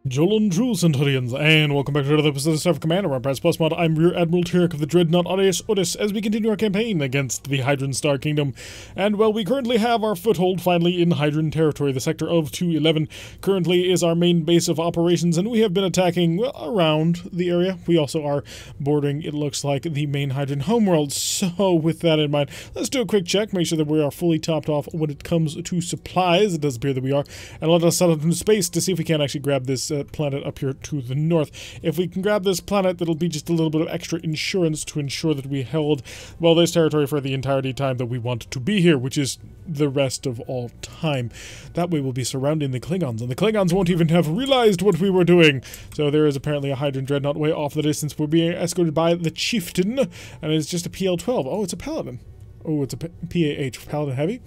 Jolan Tru Centurions, and welcome back to another episode of Starfleet Command, Orion Pirates Mod. I'm Rear Admiral Tyrek of the Dreadnought Otis as we continue our campaign against the Hydran Star Kingdom. And, well, we currently have our foothold finally in Hydran territory. The sector of 211 currently is our main base of operations, and we have been attacking, well, around the area. We also are bordering, it looks like, the main Hydran homeworld. So, with that in mind, let's do a quick check, make sure that we are fully topped off when it comes to supplies. It does appear that we are. And let us set up into space to see if we can actually grab this planet up here to the north. If we can grab this planet, that'll be just a little bit of extra insurance to ensure that we held, well, this territory for the entirety time that we want to be here, which is the rest of all time. That way we'll be surrounding the Klingons, and the Klingons won't even have realized what we were doing. So there is apparently a Hydran Dreadnought way off the distance. We're being escorted by the Chieftain, and it's just a PL-12. Oh, it's a Paladin. Oh, it's a PAH, Paladin Heavy?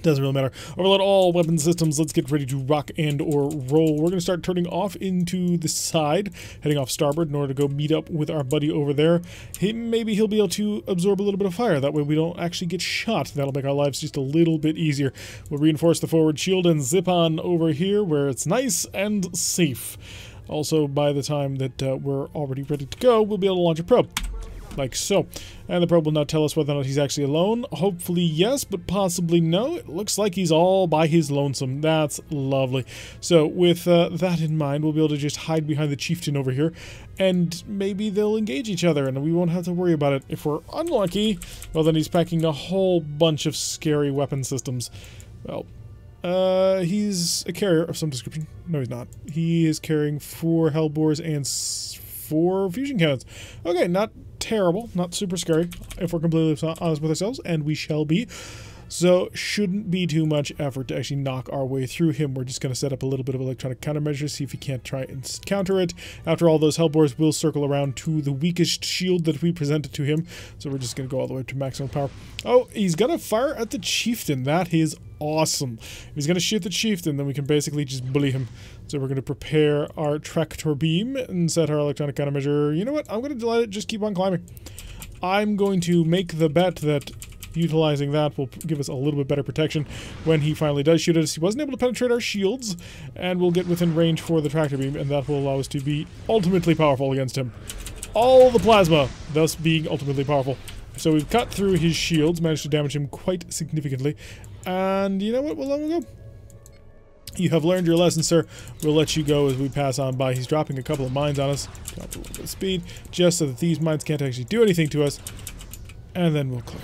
Doesn't really matter. Overload all weapon systems. Let's get ready to rock and or roll. We're going to start turning off into the side, heading off starboard in order to go meet up with our buddy over there. Maybe he'll be able to absorb a little bit of fire. That way we don't actually get shot. That'll make our lives just a little bit easier. We'll reinforce the forward shield and zip on over here where it's nice and safe. Also, by the time that we're already ready to go, we'll be able to launch a probe. Like so. And the probe will now tell us whether or not he's actually alone. Hopefully yes, but possibly no. It looks like he's all by his lonesome. That's lovely. So with that in mind, we'll be able to just hide behind the Chieftain over here, and maybe they'll engage each other and we won't have to worry about it. If we're unlucky, well, then he's packing a whole bunch of scary weapon systems. Well, he's a carrier of some description. No, he's not. He is carrying 4 Hellbores and 4 fusion cannons. Okay, not terrible, not super scary, if we're completely honest with ourselves, and we shall be. So, shouldn't be too much effort to actually knock our way through him. We're just going to set up a little bit of electronic countermeasures, see if he can't try and counter it. After all, those Hellbores will circle around to the weakest shield that we presented to him. So we're just going to go all the way to maximum power. Oh, he's going to fire at the Chieftain. That is awesome. If he's going to shoot the Chieftain, then we can basically just bully him. So we're going to prepare our tractor beam and set our electronic countermeasure. You know what? I'm going to let it just keep on climbing. I'm going to make the bet that utilizing that will give us a little bit better protection when he finally does shoot at us. He wasn't able to penetrate our shields, and we'll get within range for the tractor beam, and that will allow us to be ultimately powerful against him. All the plasma, thus being ultimately powerful. So we've cut through his shields, managed to damage him quite significantly, and you know what? We'll let him go. You have learned your lesson, sir. We'll let you go as we pass on by. He's dropping a couple of mines on us. Drop a little bit of speed, just so that these mines can't actually do anything to us, and then we'll click.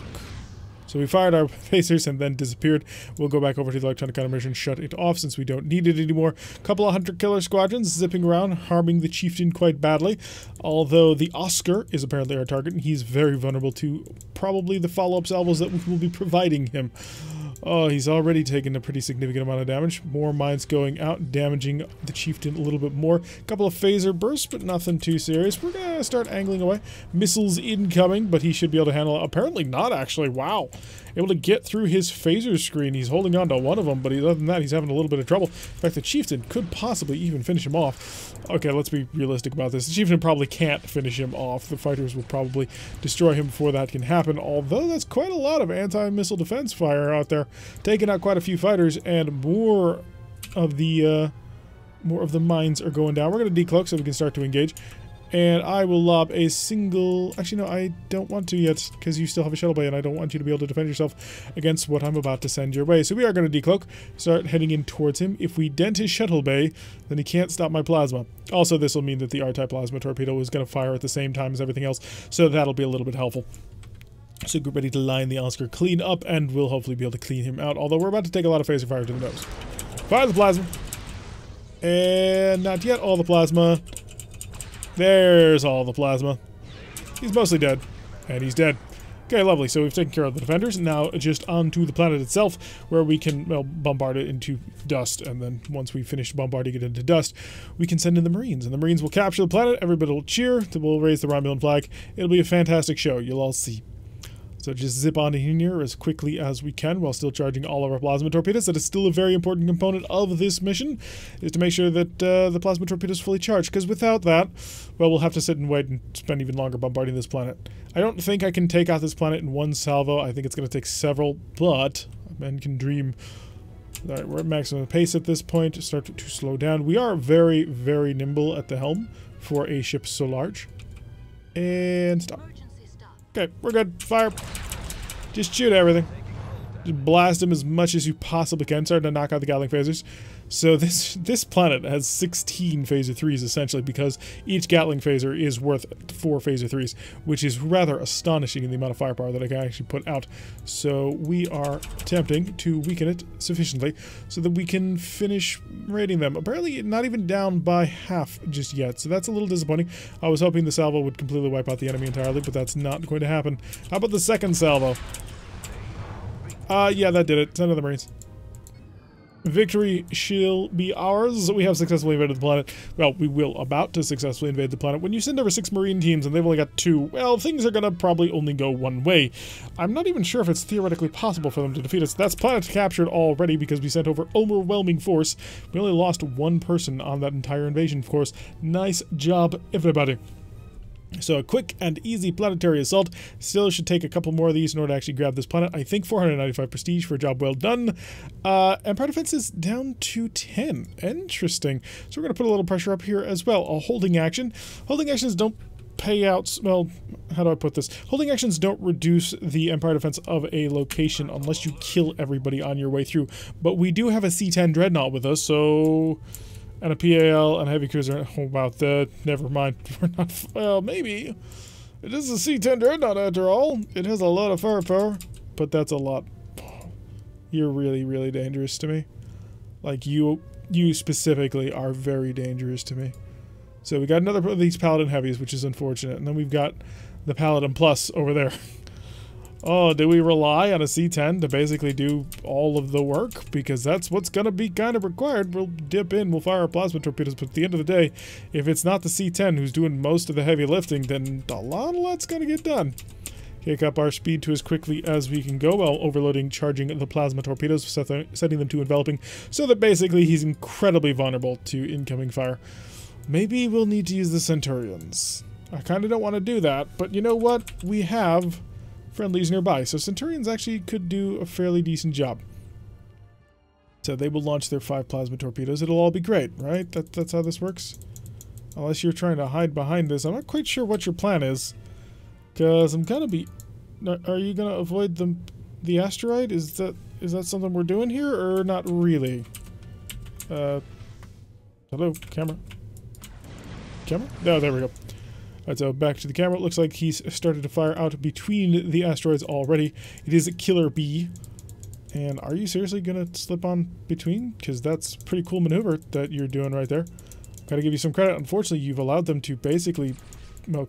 So we fired our phasers and then disappeared. We'll go back over to the electronic countermeasure and shut it off since we don't need it anymore. A couple of hunter-killer squadrons zipping around, harming the Chieftain quite badly. Although the Oscar is apparently our target, and he's very vulnerable to probably the follow-up salvos that we will be providing him. Oh, he's already taken a pretty significant amount of damage. More mines going out, damaging the Chieftain a little bit more. A couple of phaser bursts, but nothing too serious. We're going to start angling away. Missiles incoming, but he should be able to handle it. Apparently not, actually. Wow. Able to get through his phaser screen. He's holding on to one of them, but other than that, he's having a little bit of trouble. In fact, the Chieftain could possibly even finish him off. Okay, let's be realistic about this. The Chieftain probably can't finish him off. The fighters will probably destroy him before that can happen, although that's quite a lot of anti-missile defense fire out there. Taking out quite a few fighters, and more of the mines are going down. We're going to decloak so we can start to engage. And I will lob a single... Actually, no, I don't want to yet, because you still have a shuttle bay, and I don't want you to be able to defend yourself against what I'm about to send your way. So we are going to decloak, start heading in towards him. If we dent his shuttle bay, then he can't stop my plasma. Also, this will mean that the R-type plasma torpedo is going to fire at the same time as everything else, so that'll be a little bit helpful. So get ready to line the Oscar clean up, and we'll hopefully be able to clean him out, although we're about to take a lot of phaser fire to the nose. Fire the plasma. And not yet all the plasma. There's all the plasma. He's mostly dead. And he's dead. Okay, lovely. So we've taken care of the defenders. Now just onto the planet itself, where we can, well, bombard it into dust. And then once we finish bombarding it into dust, we can send in the Marines. And the Marines will capture the planet. Everybody will cheer. We'll raise the Romulan flag. It'll be a fantastic show. You'll all see. So just zip on in here as quickly as we can while still charging all of our plasma torpedoes. That is still a very important component of this mission, is to make sure that the plasma torpedo is fully charged. Because without that, well, we'll have to sit and wait and spend even longer bombarding this planet. I don't think I can take out this planet in one salvo. I think it's going to take several, but men can dream. Alright, we're at maximum pace at this point. Start to slow down. We are very, very nimble at the helm for a ship so large. And stop. Okay, we're good. Fire. Just shoot everything. Just blast them as much as you possibly can. Starting to knock out the Gatling phasers. So this planet has 16 phaser 3s essentially, because each Gatling phaser is worth 4 phaser 3s, which is rather astonishing in the amount of firepower that I can actually put out. So we are attempting to weaken it sufficiently so that we can finish raiding them. Apparently not even down by half just yet, so that's a little disappointing. I was hoping the salvo would completely wipe out the enemy entirely, but that's not going to happen. How about the second salvo? Yeah, that did it. Send another Marines. Victory shall be ours. We have successfully invaded the planet. Well, we will about to successfully invade the planet. When you send over 6 Marine teams and they've only got 2, well, things are gonna probably only go one way. I'm not even sure if it's theoretically possible for them to defeat us. That's planet captured already because we sent over overwhelming force. We only lost 1 person on that entire invasion, of course. Nice job, everybody. So a quick and easy planetary assault. Still should take a couple more of these in order to actually grab this planet. I think 495 prestige for a job well done. Empire defense is down to 10. Interesting. So we're going to put a little pressure up here as well. A holding action. Holding actions don't pay out, well, how do I put this? Holding actions don't reduce the Empire defense of a location unless you kill everybody on your way through. But we do have a C-10 Dreadnought with us, so... And a PAL and a heavy cruiser. Oh, about that. Never mind. We're not. Well, maybe. It is a C-10 Dreadnought after all. It has a lot of firepower, but that's a lot. You're really, really dangerous to me. Like, you specifically are very dangerous to me. So we got another of these Paladin Heavies, which is unfortunate. And then we've got the Paladin Plus over there. Oh, do we rely on a C-10 to basically do all of the work? Because that's what's going to be kind of required. We'll dip in, we'll fire our plasma torpedoes, but at the end of the day, if it's not the C-10 who's doing most of the heavy lifting, then a lot's going to get done. Kick up our speed to as quickly as we can go while overloading, charging the plasma torpedoes, setting them to enveloping, so that basically he's incredibly vulnerable to incoming fire. Maybe we'll need to use the Centurions. I kind of don't want to do that, but you know what? We have friendlies nearby, so Centurions actually could do a fairly decent job. So they will launch their 5 plasma torpedoes. It'll all be great, right? That's how this works? Unless you're trying to hide behind this. I'm not quite sure what your plan is. Because I'm gonna be... Are you gonna avoid the asteroid? Is that something we're doing here, or not really? Hello, camera? Camera? No, there we go. Alright, so back to the camera. It looks like he's started to fire out between the asteroids already. It is a Killer B. And are you seriously going to slip on between? Because that's a pretty cool maneuver that you're doing right there. Gotta give you some credit. Unfortunately, you've allowed them to basically,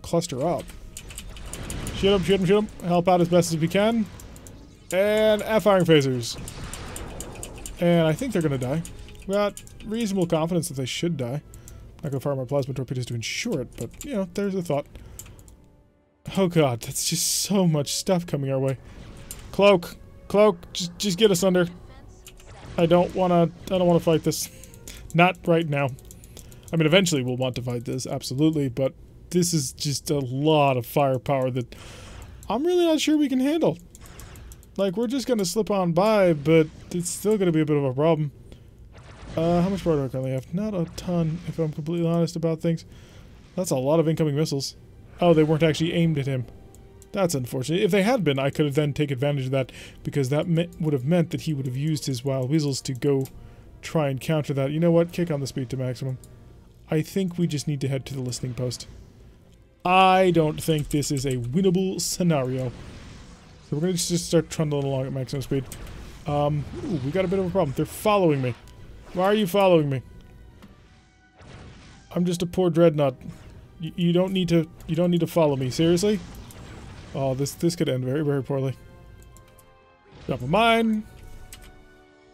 cluster up. Shoot him, shoot him, shoot him. Help out as best as we can. And firing phasers. And I think they're going to die. We got reasonable confidence that they should die. Not gonna fire my plasma torpedoes to ensure it, but, you know, there's a thought. Oh god, that's just so much stuff coming our way. Cloak! Cloak! Just get us under. I don't wanna fight this. Not right now. I mean, eventually we'll want to fight this, absolutely, but this is just a lot of firepower that I'm really not sure we can handle. Like, we're just gonna slip on by, but it's still gonna be a bit of a problem. How much power do I currently have? Not a ton, if I'm completely honest about things. That's a lot of incoming missiles. Oh, they weren't actually aimed at him. That's unfortunate. If they had been, I could have then taken advantage of that, because that would have meant that he would have used his wild weasels to go try and counter that. You know what? Kick on the speed to maximum. I think we just need to head to the listening post. I don't think this is a winnable scenario. So we're going to just start trundling along at maximum speed. Ooh, we got a bit of a problem. They're following me. Why are you following me? I'm just a poor dreadnought. You don't need to follow me. Seriously? Oh, this could end very, very poorly. Drop a mine.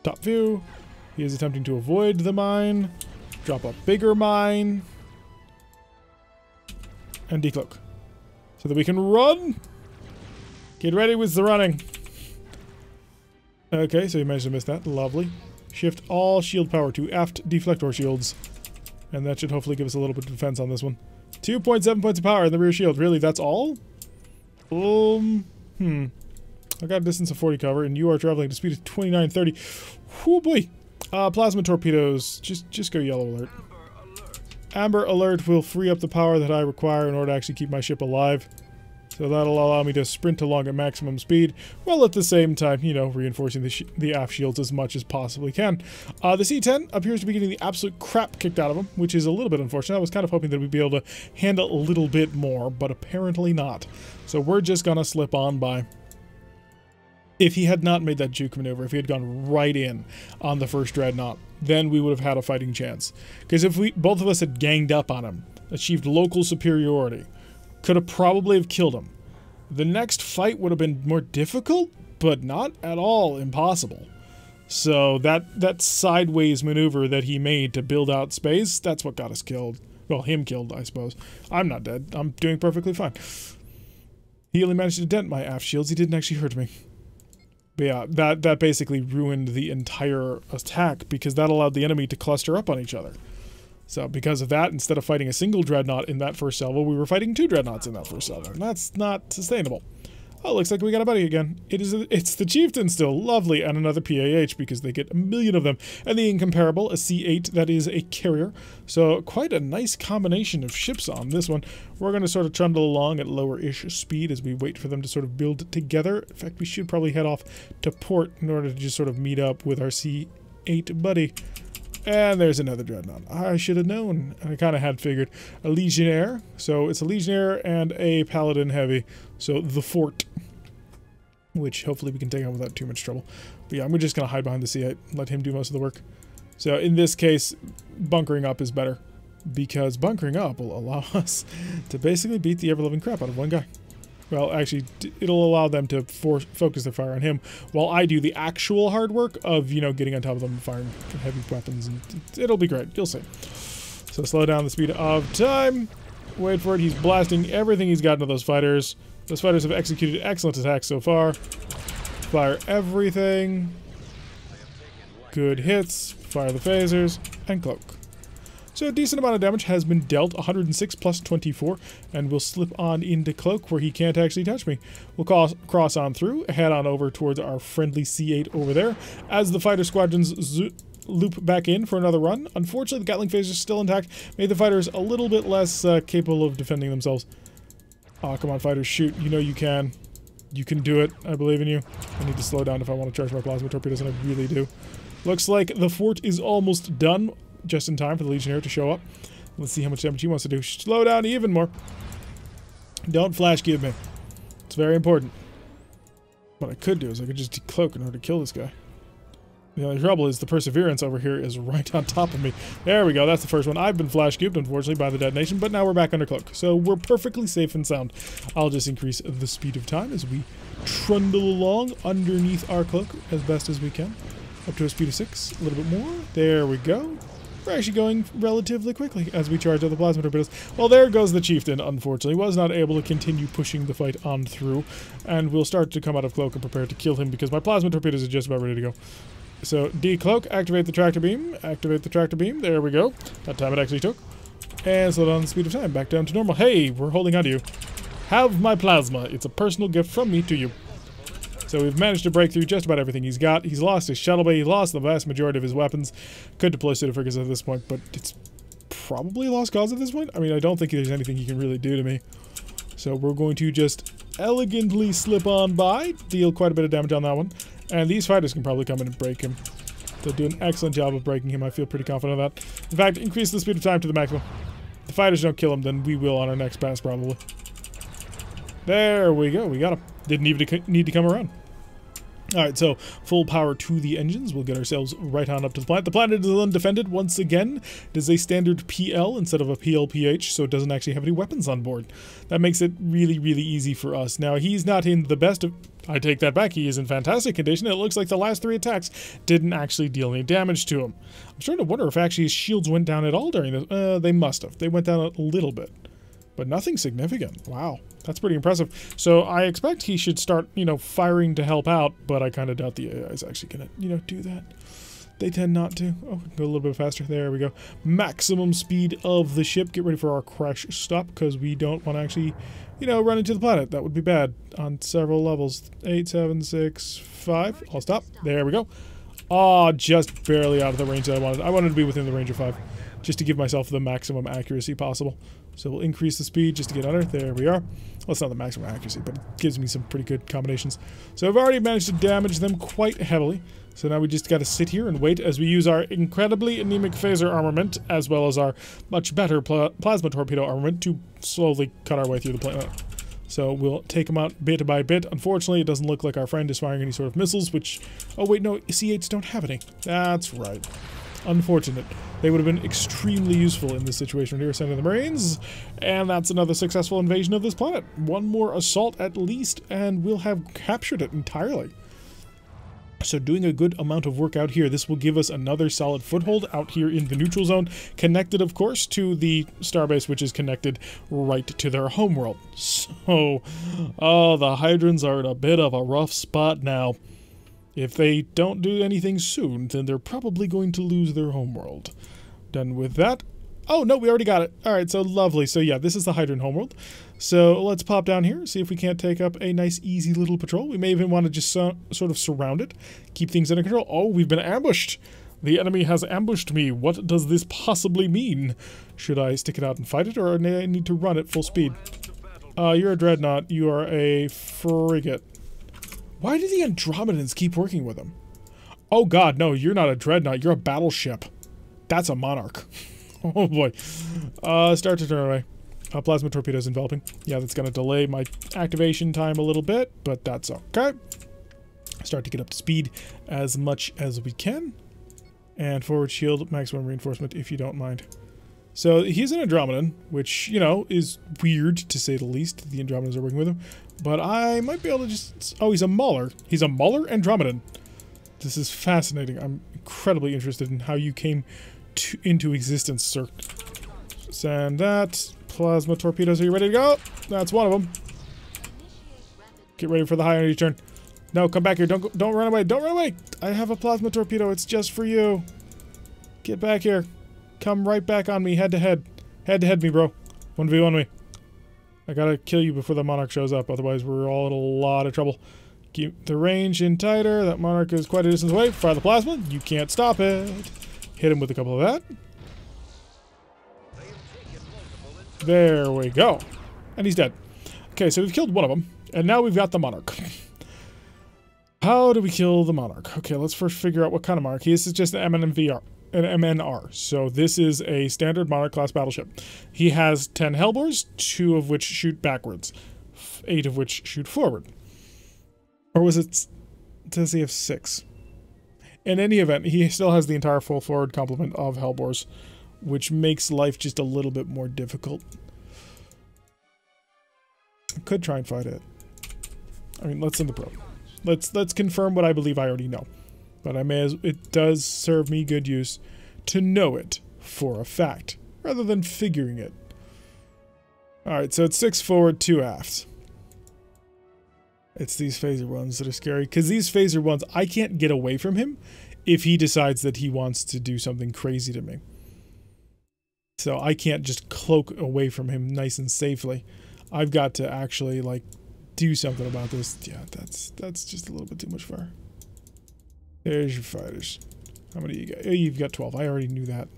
Top view. He is attempting to avoid the mine. Drop a bigger mine. And decloak. So that we can run. Get ready with the running. Okay, so you managed to miss that. Lovely. Shift all shield power to aft deflector shields. And that should hopefully give us a little bit of defense on this one. 2.7 points of power in the rear shield. Really, that's all? I got a distance of 40 cover, and you are traveling at a speed of 2930. Whoo boy. Plasma torpedoes. Just go yellow alert. Amber alert will free up the power that I require in order to actually keep my ship alive. So that'll allow me to sprint along at maximum speed, while at the same time, you know, reinforcing the aft shields as much as possibly can. The C-10 appears to be getting the absolute crap kicked out of him, which is a little bit unfortunate. I was kind of hoping that we'd be able to handle a little bit more, but apparently not. So we're just gonna slip on by. If he had not made that juke maneuver, if he had gone right in on the first dreadnought, then we would have had a fighting chance. Because if both of us had ganged up on him, achieved local superiority, could have probably have killed him. The next fight would have been more difficult, but not at all impossible. So that sideways maneuver that he made to build out space, that's what got us killed. Well, him killed, I suppose. I'm not dead. I'm doing perfectly fine. He only managed to dent my aft shields. He didn't actually hurt me. But yeah, that basically ruined the entire attack because that allowed the enemy to cluster up on each other. So because of that, instead of fighting a single dreadnought in that first salvo, we were fighting 2 dreadnoughts in that first salvo. And that's not sustainable. Oh, looks like we got a buddy again. It's the Chieftain still. Lovely. And another PAH because they get a million of them. And the incomparable, a C8 that is a carrier. So quite a nice combination of ships on this one. We're going to sort of trundle along at lower-ish speed as we wait for them to sort of build together. In fact, we should probably head off to port in order to just sort of meet up with our C8 buddy. And there's another dreadnought. I should have known. I kind of had figured. A Legionnaire. So it's a Legionnaire and a Paladin Heavy. So the Fort. Which hopefully we can take on without too much trouble. But yeah, I'm just going to hide behind the C8. Let him do most of the work. So in this case, bunkering up is better. Because bunkering up will allow us to basically beat the ever-loving crap out of one guy. Well, actually, it'll allow them to focus their fire on him, while I do the actual hard work of, you know, getting on top of them and firing heavy weapons, and it'll be great. You'll see. So slow down the speed of time. Wait for it. He's blasting everything he's got into those fighters. Those fighters have executed excellent attacks so far. Fire everything. Good hits. Fire the phasers. And cloak. So a decent amount of damage has been dealt, 106 plus 24, and we'll slip on into cloak where he can't actually touch me. We'll cross on through, head on over towards our friendly C8 over there, as the fighter squadrons loop back in for another run. Unfortunately, the Gatling phasers still intact, made the fighters a little bit less capable of defending themselves. Oh, come on, fighters, shoot. You know you can. You can do it. I believe in you. I need to slow down if I want to charge my plasma torpedoes, and I really do. Looks like the fort is almost done. Just in time for the Legionnaire to show up. Let's see how much damage he wants to do. Slow down even more. Don't flash give me. It's very important. What I could do is I could just decloak in order to kill this guy. The only trouble is the Perseverance over here is right on top of me. There we go. That's the first one. I've been flash cubed, unfortunately, by the detonation, but now we're back under cloak. So we're perfectly safe and sound. I'll just increase the speed of time as we trundle along underneath our cloak as best as we can. Up to a speed of 6. A little bit more. There we go. We're actually going relatively quickly as we charge out the plasma torpedoes. Well, there goes the Chieftain, unfortunately. Was not able to continue pushing the fight on through. And we'll start to come out of cloak and prepare to kill him because my plasma torpedoes are just about ready to go. So, decloak, activate the tractor beam. Activate the tractor beam. There we go. That time it actually took. And slow down the speed of time. Back down to normal. Hey, we're holding on to you. Have my plasma. It's a personal gift from me to you. So we've managed to break through just about everything he's got. He's lost his shuttle bay. He lost the vast majority of his weapons. Could deploy pseudo-frigates at this point, but it's probably lost cause at this point. I mean, I don't think there's anything he can really do to me. So we're going to just elegantly slip on by, deal quite a bit of damage on that one. And these fighters can probably come in and break him. They'll do an excellent job of breaking him. I feel pretty confident of that. In fact, increase the speed of time to the maximum. If the fighters don't kill him, then we will on our next pass, probably. There we go. We got him. Didn't even need to come around. Alright, so full power to the engines. We'll get ourselves right on up to the planet. The planet is undefended once again. It is a standard PL instead of a PLPH, so it doesn't actually have any weapons on board. That makes it really, really easy for us. Now, he's not in the best of... I take that back. He is in fantastic condition. It looks like the last 3 attacks didn't actually deal any damage to him. I'm starting to wonder if actually his shields went down at all during this. They must have. They went down a little bit. But nothing significant. Wow. That's pretty impressive. So I expect he should start, you know, firing to help out, but I kind of doubt the AI is actually going to, you know, do that. They tend not to. Oh, go a little bit faster. There we go. Maximum speed of the ship. Get ready for our crash stop, because we don't want to actually, you know, run into the planet. That would be bad on several levels. 8, 7, 6, 5. I'll stop. There we go. Oh, just barely out of the range that I wanted. I wanted to be within the range of 5, just to give myself the maximum accuracy possible. So we'll increase the speed just to get under. There we are. Well, it's not the maximum accuracy, but it gives me some pretty good combinations. So I've already managed to damage them quite heavily. So now we just got to sit here and wait as we use our incredibly anemic phaser armament, as well as our much better plasma torpedo armament, to slowly cut our way through the planet. So we'll take them out bit by bit. Unfortunately, it doesn't look like our friend is firing any sort of missiles, which... Oh, wait, no, C8s don't have any. That's right. Unfortunate. They would have been extremely useful in this situation here, sending the Marines. And that's another successful invasion of this planet. One more assault at least, and we'll have captured it entirely. So doing a good amount of work out here. This will give us another solid foothold out here in the neutral zone, connected, of course, to the starbase, which is connected right to their homeworld. So, oh, the Hydrons are in a bit of a rough spot now. If they don't do anything soon, then they're probably going to lose their homeworld. Done with that. Oh, no, we already got it. All right, so lovely. So, yeah, this is the Hydron homeworld. So let's pop down here, see if we can't take up a nice, easy little patrol. We may even want to just sort of surround it, keep things under control. Oh, we've been ambushed. The enemy has ambushed me. What does this possibly mean? Should I stick it out and fight it, or do I need to run at full speed? You're a dreadnought. You are a frigate. Why do the Andromedans keep working with them? Oh god, no, you're not a dreadnought. You're a battleship. That's a monarch. Oh boy. Start to turn away. Plasma torpedoes enveloping. Yeah, that's going to delay my activation time a little bit, but that's okay. Start to get up to speed as much as we can. And forward shield, maximum reinforcement, if you don't mind. So he's an Andromedan, which, you know, is weird to say the least. The Andromedans are working with him. But I might be able to just... Oh, he's a Mauler. He's a Mauler Andromedan. This is fascinating. I'm incredibly interested in how you came into existence, sir. Send that. Plasma torpedoes, are you ready to go? That's one of them. Get ready for the high energy turn. No, come back here. Don't run away. Don't run away. I have a plasma torpedo. It's just for you. Get back here. Come right back on me, head to head. Head to head me, bro. 1v1 me. I gotta kill you before the Monarch shows up, otherwise we're all in a lot of trouble. Keep the range in tighter. That Monarch is quite a distance away. Fire the plasma. You can't stop it. Hit him with a couple of that. There we go. And he's dead. Okay, so we've killed one of them, and now we've got the Monarch. How do we kill the Monarch? Okay, let's first figure out what kind of Monarch he is. It's just an MNR. So this is a standard Monarch class battleship. He has 10 Hellbores, 2 of which shoot backwards, 8 of which shoot forward. Or was it... does he have 6? In any event, he still has the entire full forward complement of Hellbores, which makes life just a little bit more difficult. I could try and fight it. I mean, let's send the probe. Let's confirm what I believe I already know. But I may as... it does serve me good use to know it for a fact, rather than figuring it. Alright, so it's 6 forward, 2 aft. It's these phaser ones that are scary, because these phaser ones, I can't get away from him if he decides that he wants to do something crazy to me. So I can't just cloak away from him nice and safely. I've got to actually, like, do something about this. Yeah, that's just a little bit too much fire. There's your fighters. How many you got? Oh, you've got 12. I already knew that.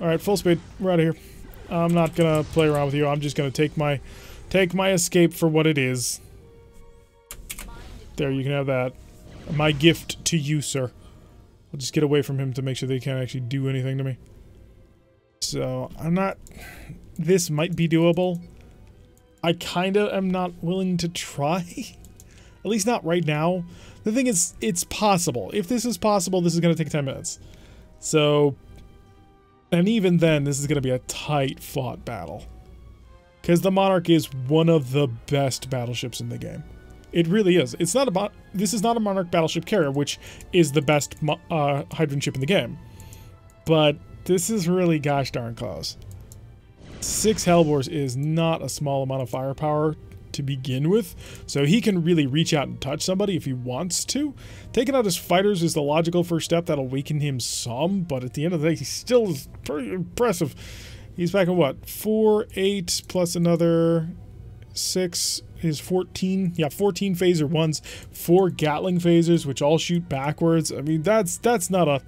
Alright, full speed. We're out of here. I'm not gonna play around with you. I'm just gonna take my escape for what it is. There, you can have that. My gift to you, sir. I'll just get away from him to make sure they can't actually do anything to me. So, I'm not... this might be doable. I kinda am not willing to try. At least not right now. The thing is, it's possible. If this is possible, this is gonna take 10 minutes. So... and even then, this is gonna be a tight fought battle. Because the Monarch is one of the best battleships in the game. It really is. It's not about... this is not a Monarch battleship carrier, which is the best Hydron ship in the game. But this is really gosh darn close. 6 Hellbores is not a small amount of firepower to begin with, so he can really reach out and touch somebody if he wants to. Taking out his fighters is the logical first step. That'll weaken him some, but at the end of the day, he still is pretty impressive. He's back in what? 4, 8, plus another 6 is 14. Yeah, 14 phaser ones, 4 Gatling phasers, which all shoot backwards. I mean, that's not a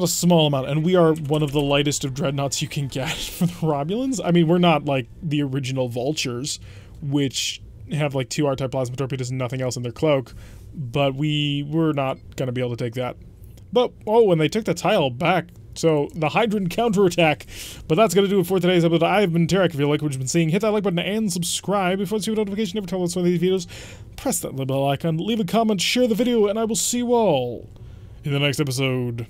small amount, and we are one of the lightest of dreadnoughts you can get for the Romulans. I mean, we're not like the original Vultures, which have like 2 R-type plasma torpedoes and nothing else in their cloak, but we're not gonna be able to take that. But, oh, and they took the tile back, so the Hydran counterattack. But that's gonna do it for today's episode. I've been Tarek. If you like what you've been seeing, hit that like button and subscribe. If you want to see a notification every time I post one of these videos, press that little bell icon, leave a comment, share the video, and I will see you all in the next episode.